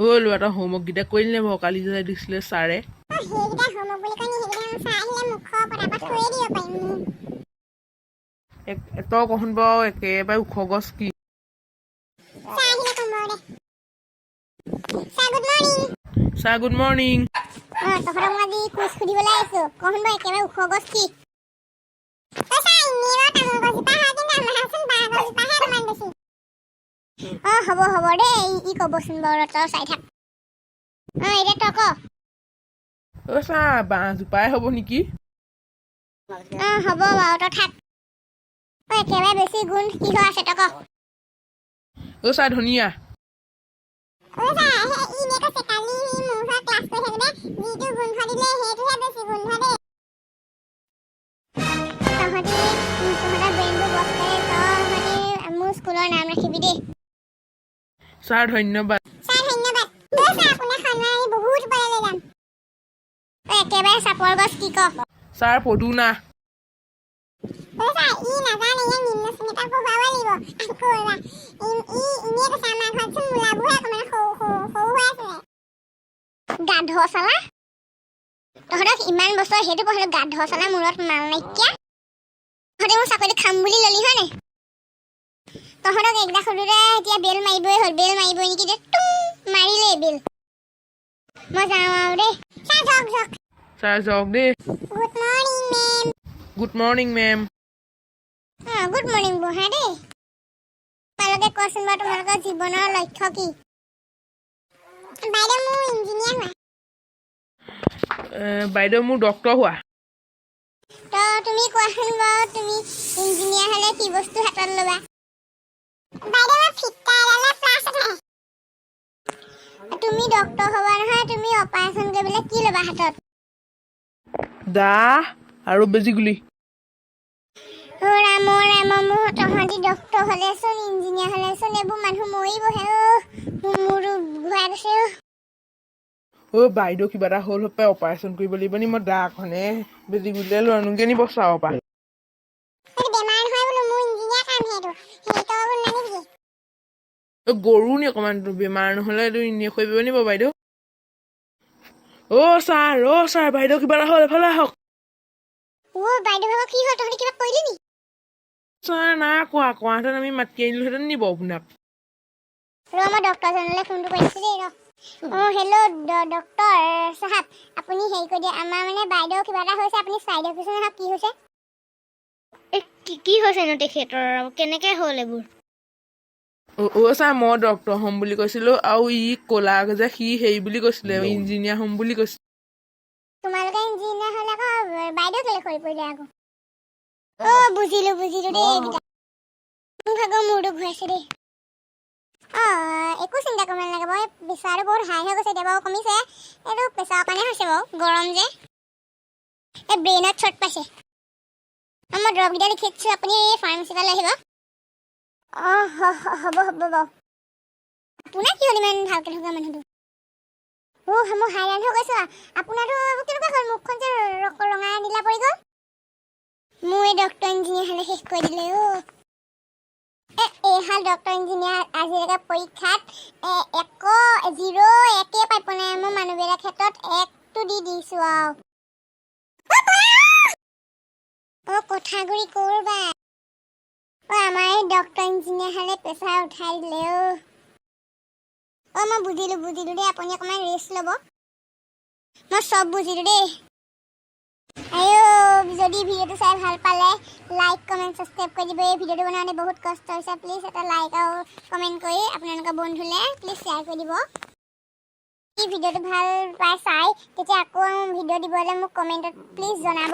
অ' ল'ৰা হোমৱৰ্ক কেইটা কৰিলি নে বাৰু? কালি যে দিছিলে ছাৰে। তই কচোন বাৰু একেবাৰে ওখ গছ কি? Sir good morning. তহঁতক মই আজি কুইজ সুধিবলৈ আহিছোঁ। কচোন বাৰু একেবাৰে ওখ গছ কি? হ'ব দেই, ই ক'বচোন বাৰু, তই চাই থাক। এতিয়া তই ক। অ' ছাৰ বাঁহজোপাই হ'ব নেকি? হ'ব বাৰু, তই থাক। একেবাৰে বেছি গুণ কিহৰ আছে তই ক। অ' ছাৰ ধনিয়া। মোৰ স্কুলৰ নাম ৰাখিবি দেই। ছাৰ ধন্যবাদ। একেবাৰে চাপৰ গছ কি ক। ছাৰ পদুনা। গাধ চালা, তহঁতক ইমান বছৰ সেইটো পঢ়িলো, গাধ চালা মূৰত মাল নাইকিয়া। তহঁতে মোৰ চাকৰিটো খাম বুলি ললি হয় নাই? তহঁতক একদা সৰুৰে এতিয়া বেল মাৰিবই হ'ল, বেল মাৰিবই নেকি দে, মাৰিলেই বেল। মই যাওঁ আৰু দেই। ছাৰ যাওক দেই। Good morning ma'am. Good morning বহা দেই। তোমালোকে কোৱাচোন বাৰু তোমালোকৰ জীৱনৰ লক্ষ্য কি? বাইদেউ মোৰ ইঞ্জিনিয়াৰ হোৱা। বাইদেউ মোৰ ডক্তৰ হোৱা। তুমি কোৱাচোন বাৰু তুমি ইঞ্জিনিয়াৰ হ'লে কি বস্তু হাতত ল'বা? তুমি ডক্তৰ হ'বা নহয়, তুমি অপাৰেশ্যন কৰিবলৈ কি ল'বা হাতত? দা আৰু বেজিগুলি। ৰাম মোৰ তহঁতি ডক্তৰ হ'লেচোন ইঞ্জিনিয়াৰ হ'লেচোন এইবোৰ মানুহ মৰিবহে। মোৰো ঘূৰাই গৈছে। অ' বাইদেউ কিবা এটা হ'ল হপাই, অপাৰেশ্যন কৰিব লাগিব নি? মই দাখনে বেজিগুলিয়ে লৈ আনোগে নি বছৰৰ পৰা। গৰু নি অকণমান বেমাৰ নহ'লে এইটো এনেই কৰিব নি বাৰু বাইদেউ? অ' ছাৰ বাইদেউ কিবা এটা হ'ল, এফালে আহক। বাইদেউ ভাগৰ কি হ'ল? তহঁতি কিবা কৰিলি নি? ছাৰ নাই কোৱাহেঁতেন আমি মাতি আনিলোহেঁতেন নি বাৰু আপোনাক? মই ডক্তৰজনলৈ ফোনটো কৰিছোঁ দেই ৰ। হেল্ল' ডক্তৰ চাহাব, আপুনি হেৰি কৰি দিয়ে, আমাৰ মানে বাইদেউ কিবা এটা হৈছে, আপুনি চাই দিয়কচোন নহয় কি হৈছে। কি হৈছেনো তেখেতৰ? কেনেকৈ হ'ল এইবোৰ? অ' ছাৰ মই ডক্তৰ হ'ম বুলি কৈছিলোঁ, আৰু ই ক'লা যে সি হেৰি বুলি কৈছিলে, ইঞ্জিনিয়াৰ হ'ম বুলি কৈছিলে। তোমালোকে ইঞ্জিনিয়াৰ হ'লে আকৌ বাইদেউ কেলৈ হৈ পৰিলে আকৌ? বুজিলো দেই। মোৰ ভাগৰ মূৰটো ঘূৰাইছে দেই। একো চিন্তা কৰিব নালাগে বাৰু, প্ৰেছাৰটো বহুত হাই হৈ গৈছে, এতিয়া বাৰু কমিছে। এইটো প্ৰেছাৰৰ কাৰণে হৈছে বাৰু, গৰম যে এই ব্ৰেইনত চট পাইছে। মই দৰৱকেইটা লিখি দিছোঁ, আপুনি এই ফাৰ্মাচীৰ পৰা লৈ আহিব। হ'ব বাৰু। আপোনাৰ কি হ'ল ইমান ভালকৈ থকা মানুহটো? মোৰ হাইৰাণ হৈ গৈছোঁ। আপোনাৰতো কেনেকুৱা হ'ল? মুখখন যে ৰঙা নীলা পৰি গ'ল। মোৰ এই ডক্তৰ ইঞ্জিনিয়াৰ হ'লে শেষ কৰি দিলে। এইহাল ডক্তৰ ইঞ্জিনিয়াৰ আজিলৈকে পৰীক্ষাত 0 পাই পোৱা নাই। মই মানুহবিলাকৰ ক্ষেত্ৰত 1টো দি দিছোঁ আৰু। কথাগুৰি কৰবা। আমাৰ এই ডক্তৰ ইঞ্জিনিয়াৰ হ'লে প্ৰেছাৰ উঠাই দিলে। মই বুজিলোঁ দেই, আপুনি অকণমান ৰেষ্ট ল'ব। মই চব বুজিলোঁ দেই। যদি ভিডিঅ'টো চাই ভাল পালে লাইক কমেণ্ট ছাবস্ক্ৰাইব কৰি দিব। এই ভিডিঅ'টো বনাওঁতে বহুত কষ্ট হৈছে, প্লিজ এটা লাইক আৰু কমেণ্ট কৰি আপোনালোকৰ বন্ধুলে প্লিজ শ্বেয়াৰ কৰি দিব। এই ভিডিঅ'টো ভাল পাই চাই তেতিয়া আকৌ ভিডিঅ' দিবলৈ মোক কমেণ্টত প্লিজ জনাব।